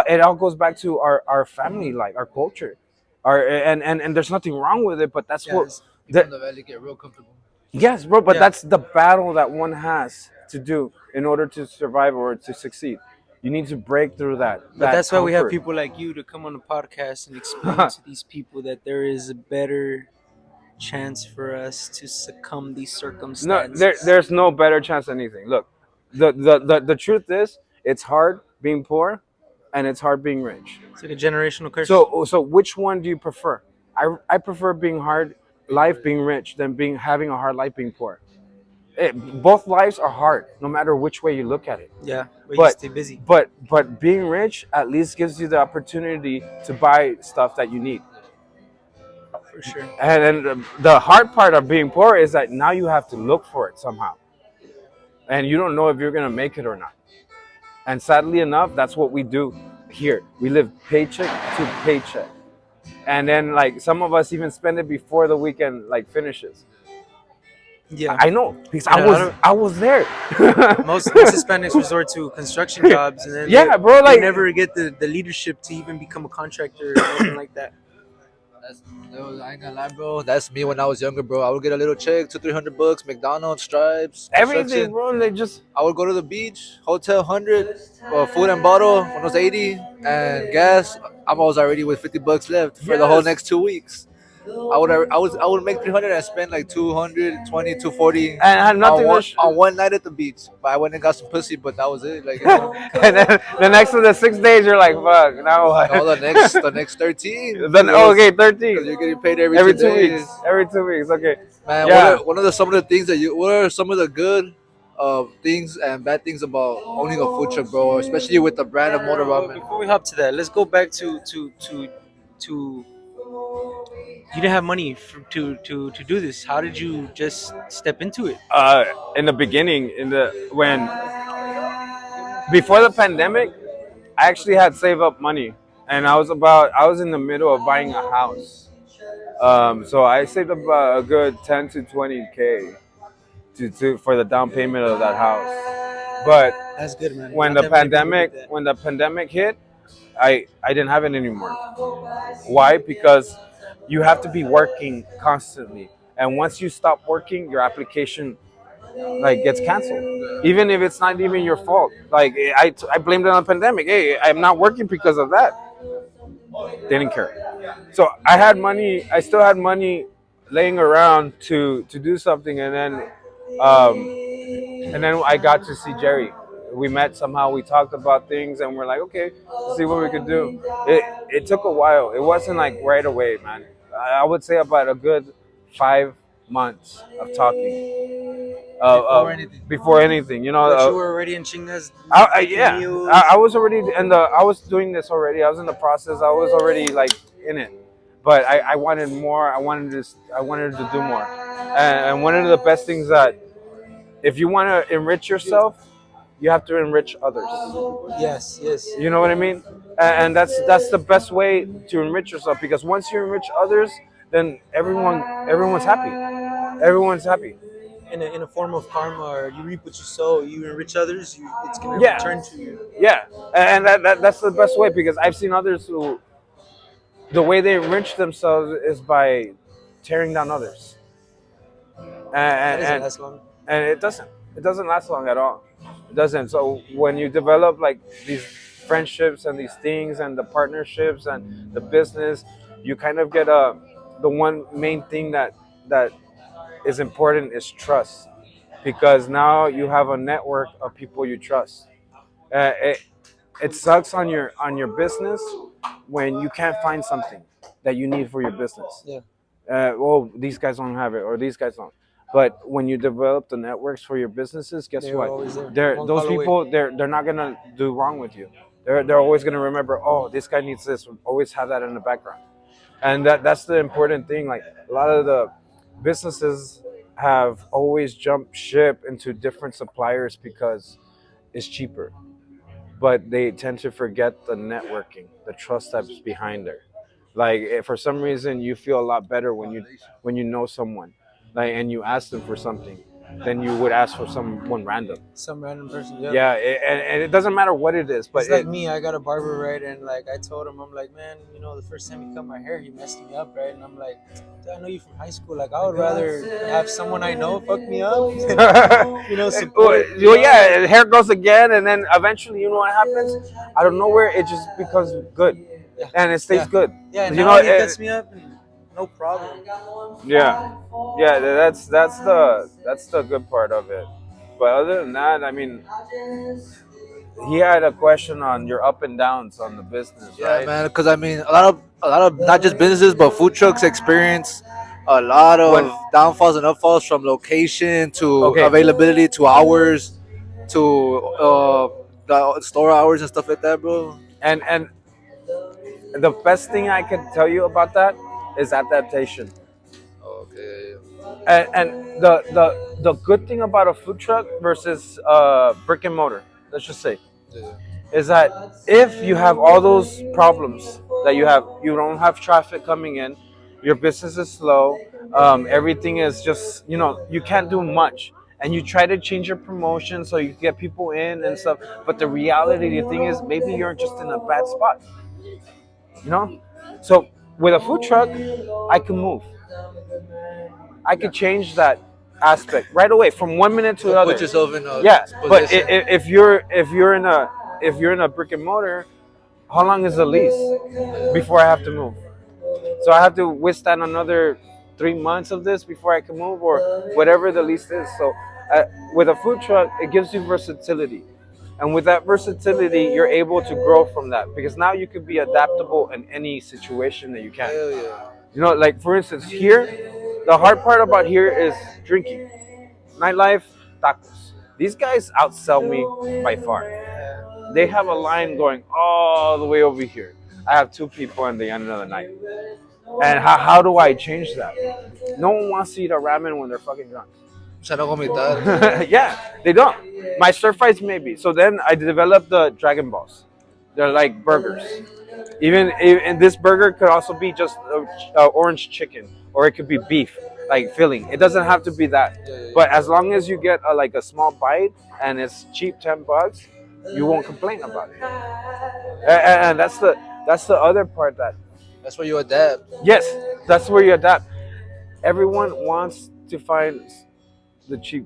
it all goes back to our family, like our culture, and there's nothing wrong with it, but that's Yeah, what people the, in the valley get real comfortable. yes, bro. But Yeah. that's the battle that one has to do in order to survive or to succeed. You need to break through that. But that's why we have comfort. people like you to come on the podcast and explain to these people that there is a better chance for us to succumb these No, circumstances. there's no better chance than anything. Look, the truth is, it's hard being poor, and it's hard being rich. It's like a generational curse. So which one do you prefer? I prefer being hard life being rich than having a hard life being poor. both lives are hard, no matter which way you look at it. Yeah, but you But stay busy. but being rich at least gives you the opportunity to buy stuff that you need. For sure. And then the hard part of being poor is that now you have to look for it somehow, and you don't know if you're gonna make it or not. And sadly enough, that's what we do here. We live paycheck to paycheck, and then like some of us even spend it before the weekend like finishes. Yeah. I know because And a lot of- I was there. Most Hispanics resort to construction jobs, and then Yeah, bro, they like- never get the leadership to even become a contractor or anything like that. I ain't gonna lie, bro. That's me when I was younger, bro. I would get a little check, $200-300, McDonald's, Stripes, Everything, construction. bro. They just I would go to the beach, hotel 100, food and bottle when it was 80, and gas. I was already with $50 left for the whole Yes. next 2 weeks. I would make 300 and spend like 220, 240 and I had nothing on one night at the beach. But I went and got some pussy, but that was it. Like, you know, and then the next of the 6 days, you're like, fuck. Now what? all the next 13. Then okay, 13. Because you're getting paid every, Every 2 2 days. weeks. Every 2 weeks. Okay. Man, Yeah. what are some of the things that you? What are some of the good things and bad things about owning a food truck, bro? Especially with the brand of motor Well, ramen. before we hop to that, let's go back to you didn't have money to do this. How did you just step into it? In the beginning, when before the pandemic, I actually had saved up money, and I was in the middle of buying a house. So I saved up a good 10 to 20K for the down payment of that house. But That's good, man. when Not the that many people did that. pandemic hit, I didn't have it anymore. Why? Because you have to be working constantly, and once you stop working, your application like gets canceled, even if it's not even your fault. Like I blamed it on the pandemic. Hey, I'm not working because of that. They didn't care. So I had money. I still had money laying around to do something, and then I got to see Jerry. We met somehow. We talked about things, and we're like, okay, let's see what we could do. It took a while. It wasn't like right away, man. I would say about a good 5 months of talking. Before anything, you know. But you were already in Chingas. Yeah, meals. I was already I was doing this already. I was in the process. I was already like in it, but I wanted more. I wanted to do more, and one of the best things that if you want to enrich yourself, you have to enrich others. Yes, yes. You know what I mean? And that's the best way to enrich yourself, because once you enrich others, then everyone's happy. Everyone's happy. In a form of karma, or you reap what you sow. You enrich others, it's gonna Yeah. return to you. Yeah, and that's the best way, because I've seen others who the way they enrich themselves is by tearing down others. That doesn't And last long. and it doesn't last long at all. It doesn't. So when you develop like these friendships and these things and the partnerships and the business, you kind of get the one main thing that is important is trust, because now you have a network of people you trust. Uh, it, it sucks on your business when you can't find something that you need for your business. Yeah. Oh, these guys don't have it, or these guys don't. But when you develop the networks for your businesses, guess They're what? always there. They're One those call away. people. They're not gonna do wrong with you. They're always gonna remember. Oh, this guy needs this. Always have that in the background, and that's the important thing. Like a lot of the businesses have always jumped ship into different suppliers because it's cheaper, but they tend to forget the networking, the trust that's behind there. Like for some reason, you feel a lot better when you know someone, like, and you ask them for something, than you would ask for someone random. Some random person. Yeah. Yeah, and it doesn't matter what it is, but It's like me. I got a barber, right? And like I told him, I'm like, man, the first time he cut my hair, he messed me up, right? And I'm like, dude, I know you from high school. Like I would rather have someone I know fuck me up. Support. well, yeah, hair grows again, and then eventually, you know what happens? Out of nowhere, it just becomes good, Yeah. and it stays Yeah. good. Yeah, and You now know, he it- cuts me up, and no problem. Yeah, that's the good part of it. But other than that, I mean, he had a question on your up and downs on the business, Yeah, right? man. Because I mean, a lot of not just businesses but food trucks experience a lot of When- downfalls and upfalls from location to Okay. availability to hours to the store hours and stuff like that, bro. And the best thing I can tell you about that is adaptation. Okay. And the good thing about a food truck versus brick and mortar, let's just say, Yeah. is that if you have all those problems that you don't have traffic coming in, your business is slow, everything is just, you can't do much, and you try to change your promotion so you get people in and stuff, but the reality, the thing is, maybe you're just in a bad spot, you know. So with a food truck, I can move, I could change that aspect right away from 1 minute to the other. Put yourself in a Yeah, but position. if you're in a brick and mortar, how long is the lease before I have to move? So I have to withstand another 3 months of this before I can move, or whatever the lease is. So with a food truck, it gives you versatility, and with that versatility, you're able to grow from that, because now you can be adaptable in any situation that you can. Hell yeah. Like for instance, here, the hard part about here is drinking, nightlife, tacos. These guys outsell me by far. They have a line going all the way over here. I have two people in the end of the night. And how do I change that? No one wants to eat a ramen when they're fucking drunk. Trying to vomitar. Yeah, they don't. My stir fries maybe. So then I developed the Dragon Balls. They're like burgers. Even this burger could also be just orange chicken, or it could be beef, like filling. It doesn't have to be that. But as long as you get like a small bite and it's cheap, $10, you won't complain about it. And that's the other part that. That's where you adapt. Yes, that's where you adapt. Everyone wants to find the cheap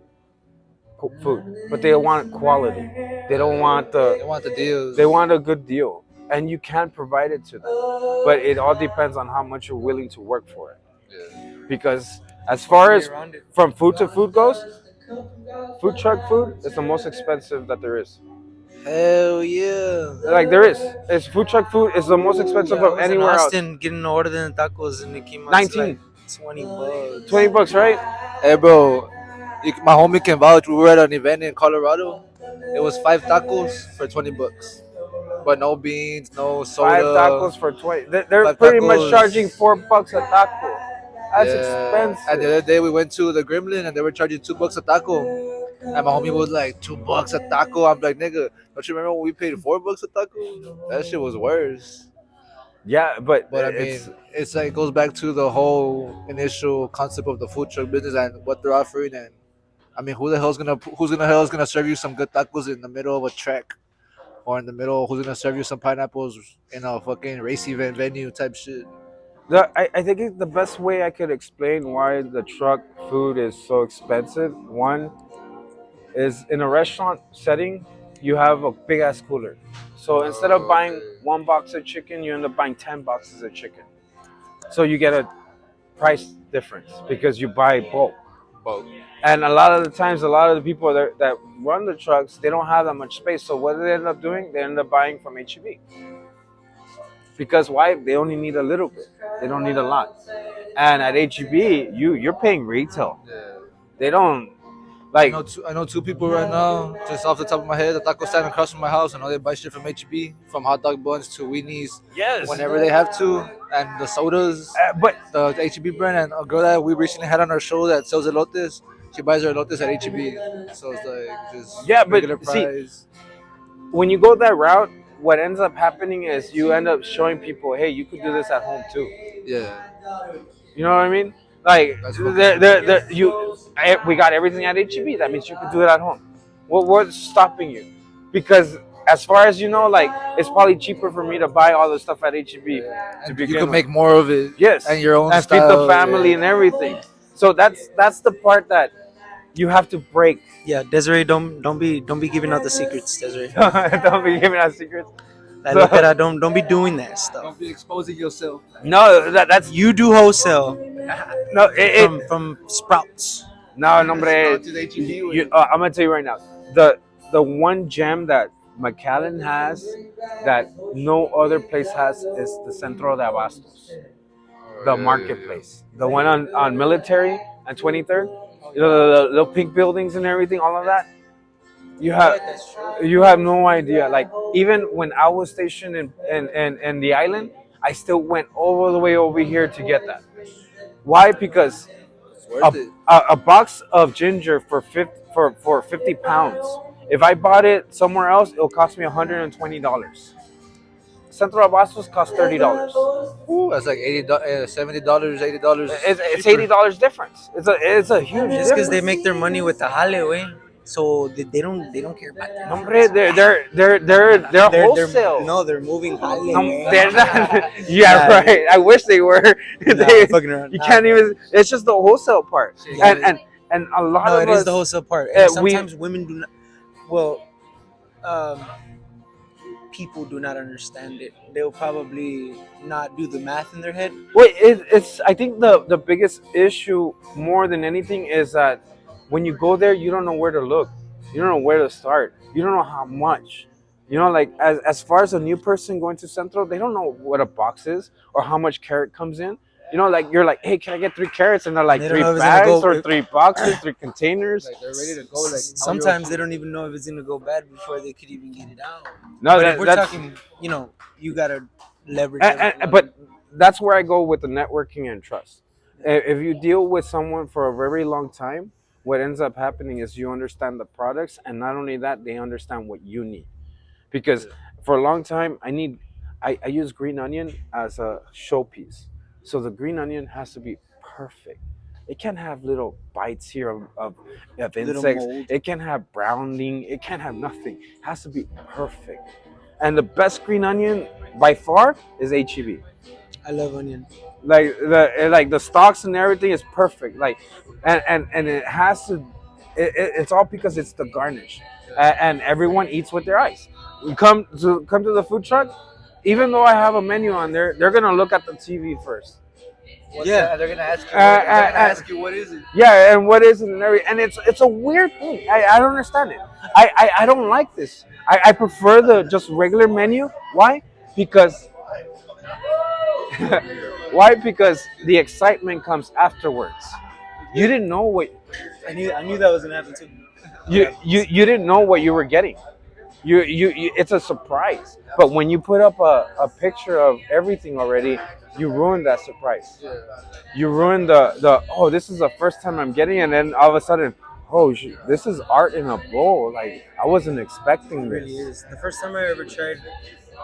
food, but they want quality. They don't want They want the deals. They want a good deal, and you can't provide it to them. But it all depends on how much you're willing to work for it. Yeah. Because as far as from food to food goes, food truck food is the most expensive that there is. Hell yeah. Like there is. It's food truck food is the most expensive of anywhere else. Austin getting an order in tacos and it came out 19. to like $20. $20, right? Hey, bro. My homie can vouch. We were at an event in Colorado. It was 5 tacos for $20, but no beans, no soda. 5 tacos for 20. They're 5 pretty much tacos. charging $4 a taco. That's expensive. And the other day we went to the Gremlin and they were charging $2 a taco. And my homie was like, $2 a taco. I'm like, nigga, don't you remember when we paid $4 a taco? That shit was worse. Yeah, but I mean, it's like it goes back to the whole initial concept of the food truck business and what they're offering. And I mean, who's gonna serve you some good tacos in the middle of a track, or in the middle? Who's gonna serve you some pineapples in a fucking race event venue type shit? I think the best way I could explain why the truck food is so expensive, one is in a restaurant setting, you have a big ass cooler. So instead of buying 1 box of chicken, you end up buying 10 boxes of chicken. So you get a price difference because you buy bulk. And a lot of the times, a lot of the people that run the trucks, they don't have that much space. So what do they end up doing? They end up buying from HEB. Because why? They only need a little bit. They don't need a lot. And at HEB, you're paying retail. They don't like. I know two people right now, just off the top of my head. The taco stand across from my house. I know they buy shit from HEB, from hot dog buns to weenies. Yes. Whenever they have to, and the sodas. But the HEB brand, and a girl that we recently had on our show that sells elotes, she buys her elotes at HEB. So it's like just regular price. When you go that route, what ends up happening is you end up showing people, hey, you could do this at home too. Yeah. You know what I mean? Like, we got everything at HEB. That means you could do it at home. What's stopping you? Because as far as you know, like, it's probably cheaper for me to buy all the stuff at HEB. And you can make more of it. Yes. And your own and style. feed the family and everything. So that's the part that you have to break. Yeah, Desiree, don't be giving out the secrets, Desiree. Don't be giving out secrets. Like, look at that. Don't be doing that stuff. Don't be exposing yourself. No, that's You do wholesale no. from Sprouts. No, hombre. I'm gonna tell you right now. The one gem that McAllen has that no other place has is the Centro de Abastos. the marketplace, the one on Military and 23rd. You know the little pink buildings and everything, all of that. You have you have no idea. Like even when I was stationed in the island, I still went all the way over here to get that. Why? Because It's worth it. a box of ginger for 50 pounds. If I bought it somewhere else, it'll cost me $120. Central Abastos costs $30. Ooh, that's like $70, $80. It's $80 difference. It's a huge It's because they difference. make their money with the jale, way. So they don't care about that. Hombre, they're wholesale. No, they're moving jale. No, güey. they're not. Yeah, right. I wish they were. Nah, fucking around. You can't even. It's just the wholesale part, Yeah. and a lot No, of it us. is the wholesale part. we- And sometimes women do not. Well, people do not understand it. They'll probably not do the math in their head. Well, it's. I think the biggest issue more than anything is that when you go there, you don't know where to look. You don't know where to start. You don't know how much. You know, like as far as a new person going to Central, they don't know what a box is or how much carrot comes in. You know, like you're like, hey, can I get 3 carrots? And they're like They don't 3 know if it's gonna bags go- or 3 boxes, 3 containers. Like they're ready to go. Like Sometimes they don't even know if it's gonna go bad before they could even get it out. No, But if we're that's talking, you gotta leverage. but that's where I go with the networking and trust. If you deal with someone for a very long time, what ends up happening is you understand the products, and not only that, they understand what you need. Because for a long time, I use green onion as a showpiece. So the green onion has to be perfect. It can't have little bites here of Little insects. mold. It can't have browning. It can't have nothing. It has to be perfect. And the best green onion by far is HEB. I love onion. Like the stalks and everything is perfect. Like and it has to. It's all because it's the garnish, and everyone eats with their eyes. You come to the food truck, even though I have a menu on there, they're gonna look at the TV first. Yeah. they're gonna ask you. They're gonna ask you what is it. Yeah, and what is it and everything, and it's a weird thing. I don't understand it. I don't like this. I prefer the just regular menu. Why? Because why? Because the excitement comes afterwards. You didn't know what I knew that was gonna happen too. you didn't know what you were getting. You it's a surprise. But when you put up a picture of everything already, you ruin that surprise. You ruin the oh, this is the first time I'm getting it, and then all of a sudden, oh, this is art in a bowl. Like I wasn't expecting It this. really is. The first time I ever tried,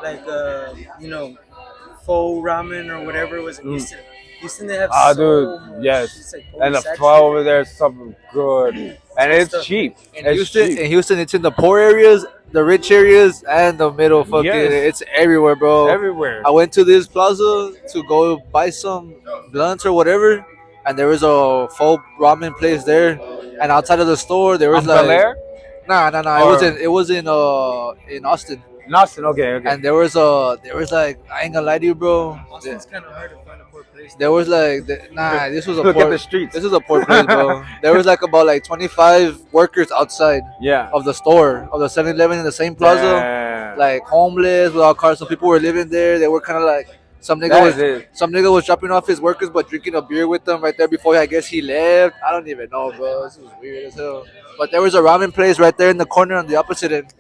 like, faux ramen or whatever it was in Houston. Houston, they have Ah, so dude, much. yes. It's like And the polysaturated. pho over there is something good, and it's stuff. cheap. In It's Houston, cheap. in Houston, it's in the poor areas, the rich areas, and the middle. Fucking, Yes. it's everywhere, bro. Everywhere. I went to this plaza to go buy some blunts or whatever, and there was a faux ramen place there. And outside of the store, there was On Bel Air? nah. Or- It was in Austin, Austin. Okay. and there was like, I ain't gonna lie to you, bro. Austin's kind of hard to find a poor place. There was like this was a Look poor, at the streets. This is a poor place, bro. There was like about like 25 workers outside Yeah. of the store of the 7-Eleven in the same plaza, Damn. like homeless without cars. Some people were living there. They were kind of like some That nigga is it. some nigga was dropping off his workers but drinking a beer with them right there before I guess he left. I don't even know, bro. This was weird as hell. But there was a ramen place right there in the corner on the opposite end.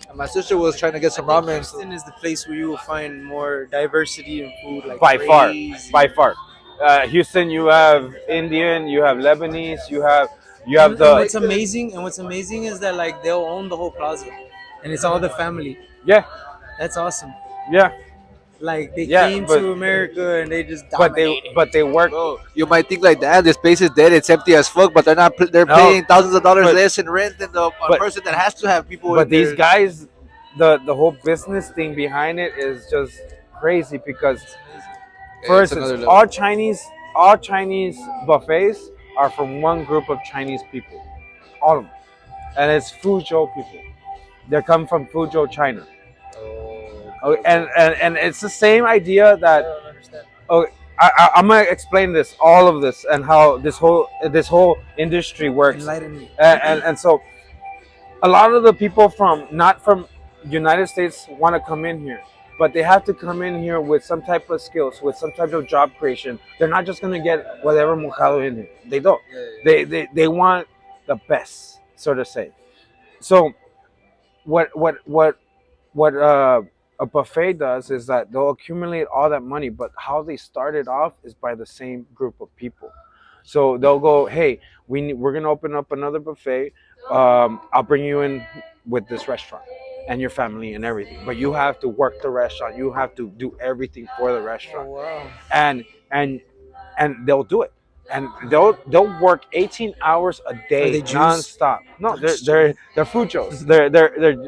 And my sister was trying to get some ramen. Houston is the place where you will find more diversity in food, like By far. crazy. By far. Houston, you have Indian, you have Lebanese, you have And the what's amazing is that like they'll own the whole plaza, and it's all the family. yeah. That's awesome. Yeah. Like they Yeah, came but- to America and they just But dominated. they work. Bro, you might think like that. This place is dead. It's empty as fuck. But they're not. They're No. paying thousands of dollars But- less in rent than the but- person that has to have people. But in there. these guys, the whole business thing behind it is just crazy because, for It's another instance, level. all Chinese buffets are from one group of Chinese people, all of them, and it's Fuzhou people. They come from Fuzhou, China. Oh, and it's the same idea that. Oh, I'm gonna explain all of this, and how this whole industry works. Enlighten me. And so a lot of the people not from United States want to come in here, but they have to come in here with some type of skills, with some type of job creation. They're not just gonna get whatever mojado in it. They don't. They want the best, so to say. So what a buffet does is that they'll accumulate all that money, but how they started off is by the same group of people. So they'll go, hey, we're gonna open up another buffet. I'll bring you in with this restaurant and your family and everything, but you have to work the restaurant. You have to do everything for the restaurant. Oh, wow. and and and they'll do it, and they'll work 18 hours a day they Jews? nonstop. No, they're Fujos.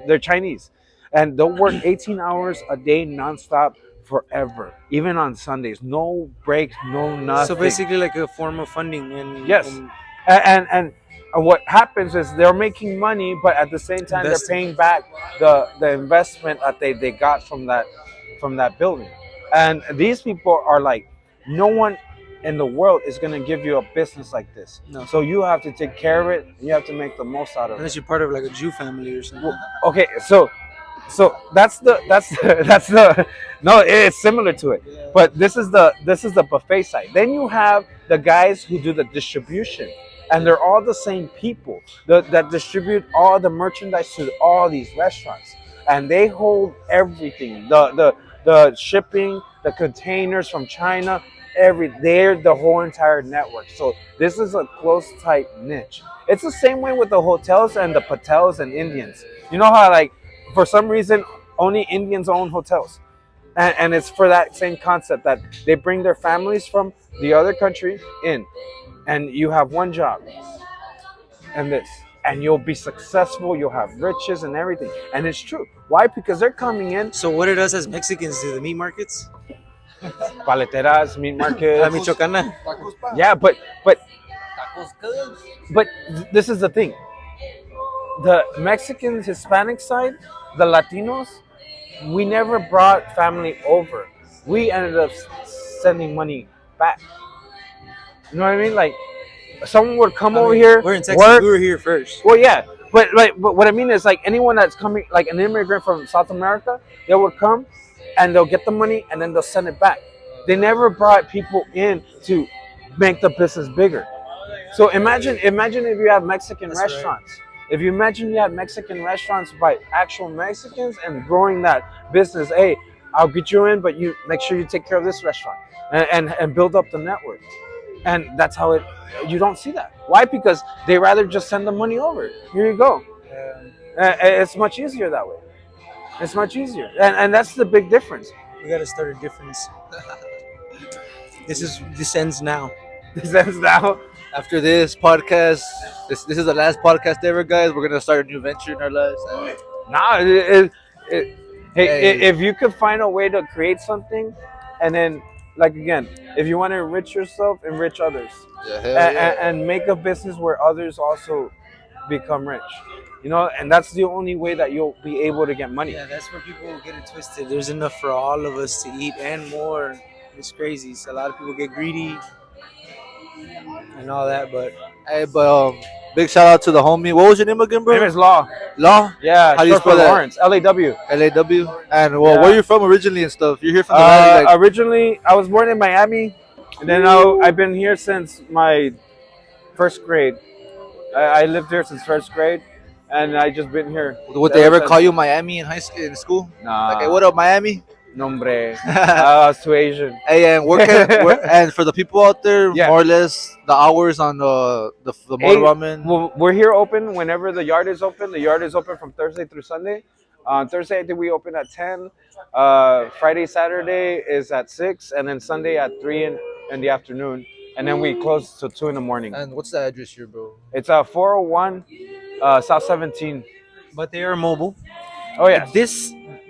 They're Chinese, and they'll work 18 hours a day nonstop forever, even on Sundays. No breaks, no nothing. So basically, like a form of funding. And Yes. And what happens is they're making money, but at the same time Investing. they're paying back the investment that they got from that building. And these people are like, no one in the world is going to give you a business like this. No. So you have to take care of it, and you have to make the most out of it. unless you're part of like a Jew family or something. Okay, so that's the no, it's similar to it, but this is the buffet side. Then you have the guys who do the distribution, and they're all the same people that distribute all the merchandise to all these restaurants, and they hold everything, the shipping, the containers from China, they're the whole entire network. So this is a close tight niche. It's the same way with the hotels and the Patels and Indians. You know how, like, for some reason only Indians own hotels, and it's for that same concept that they bring their families from the other country in, and you have one job and you'll be successful, you'll have riches and everything. And it's true. Why? Because they're coming in. So what did us as Mexicans do? The meat markets? Paleteras, meat markets. La Michoacana? Yeah, but this is the thing. The Mexicans, Hispanic side, the Latinos, we never brought family over. We ended up sending money back. You know what I mean? Like, someone would come over here. We're in Texas. work. We were here first. Well, yeah, but what I mean is, like, anyone that's coming, like an immigrant from South America, they would come and they'll get the money and then they'll send it back. They never brought people in to make the business bigger. So imagine if you have Mexican That's restaurants. If you imagine you had Mexican restaurants by actual Mexicans and growing that business, hey, I'll get you in, but you make sure you take care of this restaurant and build up the network. And that's how you don't see that. Why? Because they rather just send the money over. Here you go. It's much easier that way. It's much easier. And that's the big difference. We gotta start a difference. This ends now. This ends now. After this podcast, this is the last podcast ever, guys. We're gonna start a new venture in our lives. Nah, if you could find a way to create something, and then, like, again, if you want to enrich yourself, enrich others, and make a business where others also become rich, you know, and that's the only way that you'll be able to get money. Yeah, that's where people get it twisted. There's enough for all of us to eat and more. It's crazy. So a lot of people get greedy and all that, but Hey, but big shout out to the homie. What was your name again, bro? My name is Law. Law. Yeah, How do you short for spell that? Lawrence, LAW. LAW. And well, Yeah. where you from originally and stuff? You're here from the valley, like, Originally, I was born in Miami, and then I've been here since my first grade. I lived here since first grade, and I just been here. would they ever call you Miami in in school? Nah. Like, hey, what up, Miami? Nombre. I was too Asian. Hey, and and for the people out there, Yeah. more or less the hours on the motor ramen. Well, we're here open whenever the yard is open. The yard is open from Thursday through Sunday. On Thursday, I think we open at 10. Friday, Saturday is at 6, and then Sunday at 3 in the afternoon. And then we close till 2 in the morning. And what's the address here, bro? It's 401 South 17. but they are mobile. Oh, yeah.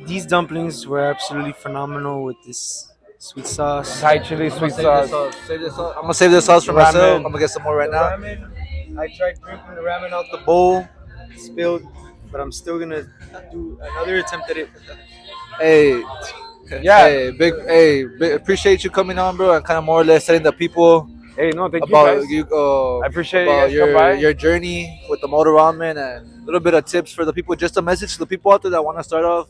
These dumplings were absolutely phenomenal with this sweet sauce. Thai chili sweet sauce. Save this sauce. I'm gonna save this sauce for Ramen. myself. I'm gonna get some more right now. Ramen. I tried drinking the ramen out the bowl, spilled, but I'm still gonna do another attempt at it. Hey, Yeah. hey, appreciate you coming on, bro, and kind of more or less telling the people Hey, no, thank about you guys. I appreciate you about guys come by. your journey with the motor ramen and a little bit of tips for the people. Just a message to the people out there that want to start off.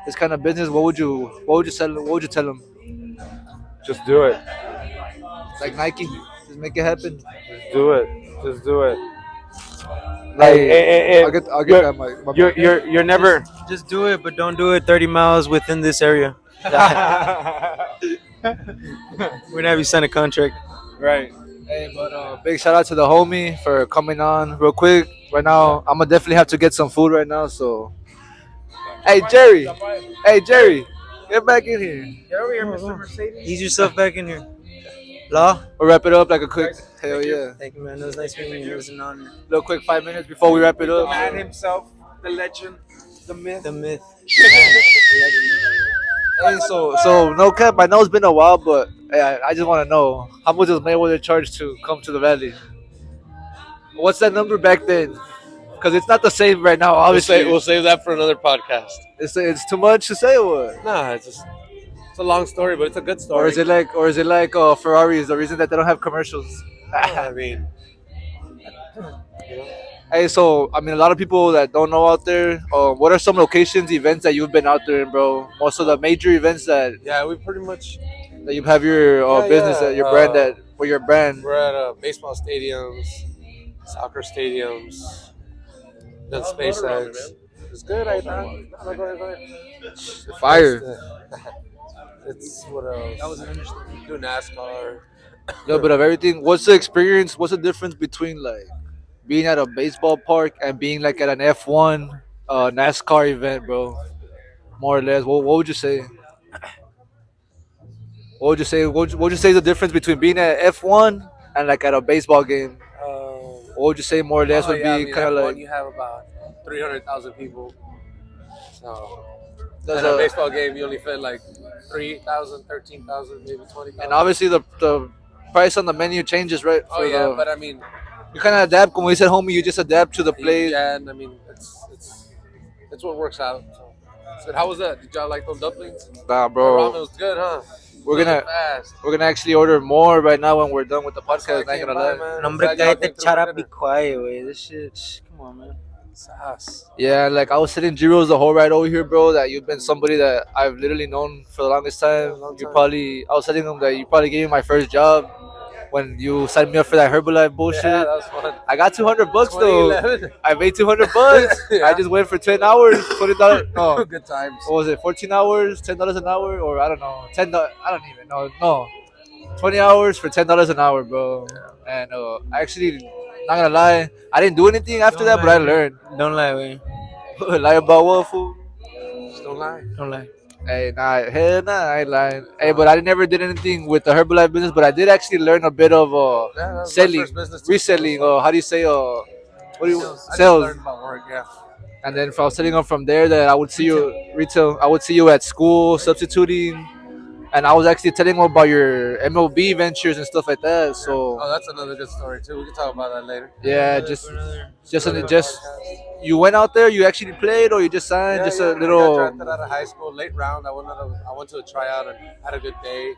this kind of business, what would you tell them? Just do it. Like Nike, just make it happen. Just do it. Just do it. Hey, I'll get that. My You're never. Just do it, but don't do it 30 miles within this area. We're gonna have you sign a contract. Right. Hey, but big shout out to the homie for coming on real quick. Right now, I'm gonna definitely have to get some food right now. So, hey Jerry, get back in here. Get over here, Mr. Mercedes. Ease yourself back in here. Law. We'll wrap it up like a quick. Hell yeah, Thank you, man. It was nice meeting you. It was an honor. real quick 5 minutes before we wrap it The up. man himself, the legend, the myth. The myth. Hey, so no cap. I know it's been a while, but hey, I just want to know how much does Mayweather charge to come to the Valley? What's that number back then? Because it's not the same right now. Obviously, We'll save that for another podcast. it's too much to say. Or what? Nah, it's a long story, but it's a good story. Or is it like Ferrari is the reason that they don't have commercials? I mean, Hey, so I mean, a lot of people that don't know out there, what are some locations, events that you've been out there in, bro? Most of the major events that yeah, we pretty much you have your Yeah, business, yeah, your brand that for your brand. we're at baseball stadiums, soccer stadiums, done SpaceX. It's good. I thought. No, go ahead. Fire. It's what else? That was interesting. Do NASCAR. A little bit of everything. What's the experience? What's the difference between like being at a baseball park and being like at an F1 NASCAR event, bro? More or less. What would you say? What would you say? What would you say is the difference between being at F1 and like at a baseball game? What would you say more or less would be kind of like? you have about 300,000 people. So There's at a a- baseball game, you only fit like 3,000, 13,000, maybe 20,000. and obviously the price on the menu changes, right? Oh yeah, but I mean, you kind of adapt. When we said homie, you just adapt to the play. yeah, and I mean, it's what works out. So how was that? Did y'all like those dumplings? Nah, The ramen bro. was good, huh? We're gonna Fast. we're gonna actually order more right now when we're done with the podcast. Not gonna lie. Hombre, Glad y'all cállate, came through shut for up, be dinner. quiet, way. This shit. Come on, man. Sauce. Yeah, like I was sitting Giro's the whole ride over here, bro. That you've been somebody that I've literally known for the longest time. long You time. probably, I was telling him that you probably gave me my first job when you signed me up for that Herbalife bullshit. Yeah, that was fun. I got $200 though. 2011. I made $200. Yeah. I just went for 10 hours, $20. No, Good times. what was it? 14 hours, $10 an hour, or I don't know, $10. I don't even know. No, 20 hours for $10 an hour, bro. And I actually, not gonna lie, I didn't do anything after that, but I learned. Don't lie, way. Lie about what, fool? Just don't lie. Don't lie. Hey, hell nah, I ain't lying. Hey, but I never did anything with the Herbalife business, but I did actually learn a bit of Yeah, that was my selling, first business too. reselling, how do you say, what do you, I just sales. learned about work, yeah. And then from setting up from there, that I would see you retail. I would see you at school substituting, and I was actually telling them about your MLB ventures and stuff like that. So Oh, that's another good story too. We can talk about that later. yeah, just you went out there. You actually played, or you just signed, just a I got little. drafted out of high school, late round. I went to a tryout and had a good day.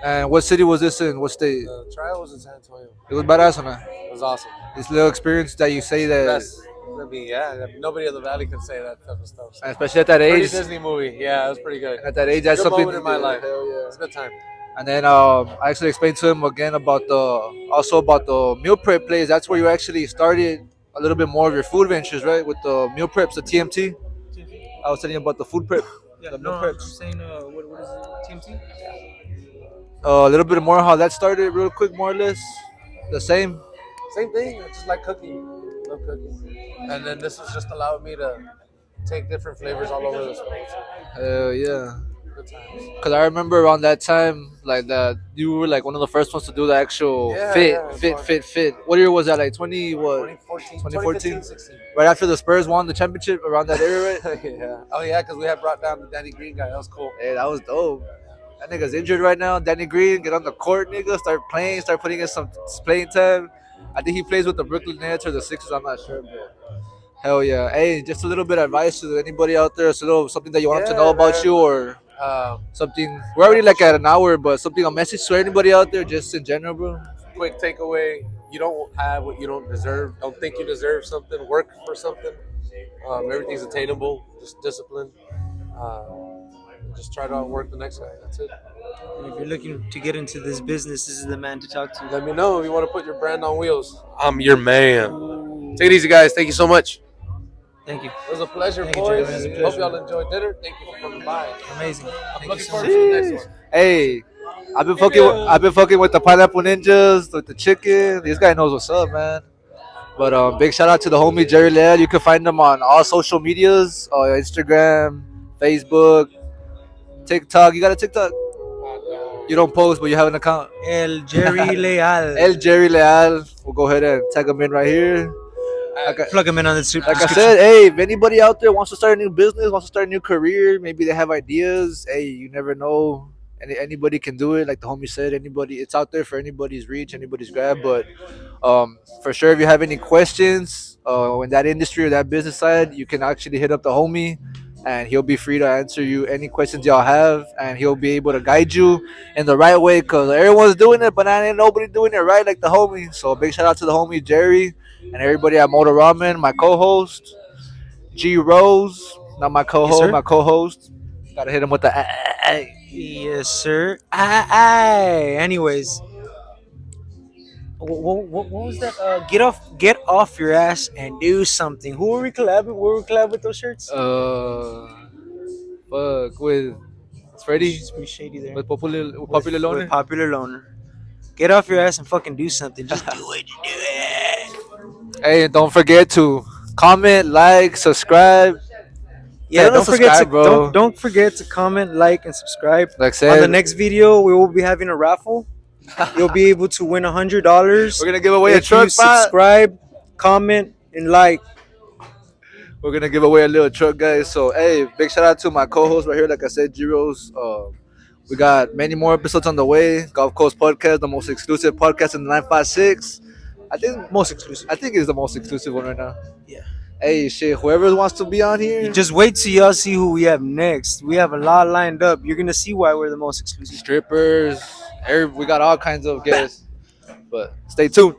And what city was this in? What state? The tryout was in San Antonio. It was badass, huh? It was awesome. This little experience that you say that, That's, I mean, yeah, nobody in the valley can say that type of stuff. So. and especially at that Pretty age. Disney movie. Yeah, it was pretty good. At that age, that's Good something moment in my life. Hell yeah. It's a good time. And then I actually explained to him again about the meal prep place. That's where you actually started a little bit more of your food ventures, right? With the meal preps, the TMT. I was telling you about the food prep, the meal preps. saying, what is it? TMT? A little bit more how that started, real quick, more or less. The same. Same thing. I just like cooking. Love cooking. And then this has just allowed me to take different flavors all over this place. Hell yeah. Good times. Cause I remember around that time, like that, you were like one of the first ones to do the actual Yeah, fit. yeah, Fit. What year was that? Like 2014, 2014, 16. Right after the Spurs won the championship, around that area, right? yeah. Oh yeah, because we had brought down the Danny Green guy. That was cool. Hey, that was dope. That nigga's injured right now. Danny Green, get on the court, nigga. Start playing. Start putting in some playing time. I think he plays with the Brooklyn Nets or the Sixers. I'm not sure, but hell yeah. Hey, just a little bit of advice to anybody out there. It's a little something that you want them to know about man. you, or Um, something. We're already like at an hour, but something, a message to anybody out there, just in general, bro. quick takeaway: you don't have what you don't deserve. Don't think you deserve something. Work for something. Everything's attainable. Just discipline. just try to outwork the next guy. That's it. And if you're looking to get into this business, this is the man to talk to. Let me know if you want to put your brand on wheels. I'm your man. Take it easy, guys. Thank you so much. Thank you. It was a pleasure, Thank you, boys. gentlemen. It was a Hope pleasure. y'all enjoyed dinner. Thank you for coming by. Amazing. I'm Thank you looking so forward much. to the next one. Hey, I've been fucking with the pineapple ninjas, with the chicken. This guy knows what's up, man. But big shout out to the homie Jerry Leal. You can find him on all social medias, Instagram, Facebook, TikTok. You got a TikTok? You don't post, but you have an account. El Jerry Leal. El Jerry Leal. We'll go ahead and tag him in right here. Plug him in on the Like I description. said, hey, if anybody out there wants to start a new business, wants to start a new career, maybe they have ideas. Hey, you never know. Anybody can do it. Like the homie said, anybody. It's out there for anybody's reach, anybody's grab. But for sure, if you have any questions in that industry or that business side, you can actually hit up the homie, and he'll be free to answer you any questions y'all have, and he'll be able to guide you in the right way. Cause everyone's doing it, but ain't nobody doing it right like the homie. So big shout out to the homie Jerry and everybody at Motor Ramen, my co-host G Rose, not my co-host, Yes, sir. my co-host. Gotta hit him with the. Yes, sir. Aye. Anyways, what was that? Get off your ass and do something. Who were we collabing? Were we collab with those shirts? Fuck with Freddie It's pretty shady there. with popular With loner. Popular Loner. Get off your ass and fucking do something. Just do it. Do it. Hey, and don't forget to comment, like, subscribe. Yeah, Hey, don't forget to subscribe, bro. don't forget to comment, like, and subscribe. Like I On said, the next video, we will be having a raffle. You'll be able to win $100. we're gonna give away a if truck, you subscribe, comment, and like. We're gonna give away a little truck, guys. So hey, big shout out to my co-host right here. Like I said, Giros. We got many more episodes on the way. Golf Coast Podcast, the most exclusive podcast in the 956. I think Most exclusive. I think it's the most exclusive one right now. Yeah. Hey, shit, whoever wants to be on here, Just wait till y'all see who we have next. We have a lot lined up. You're gonna see why we're the most exclusive. strippers, we got all kinds of guests. But stay tuned.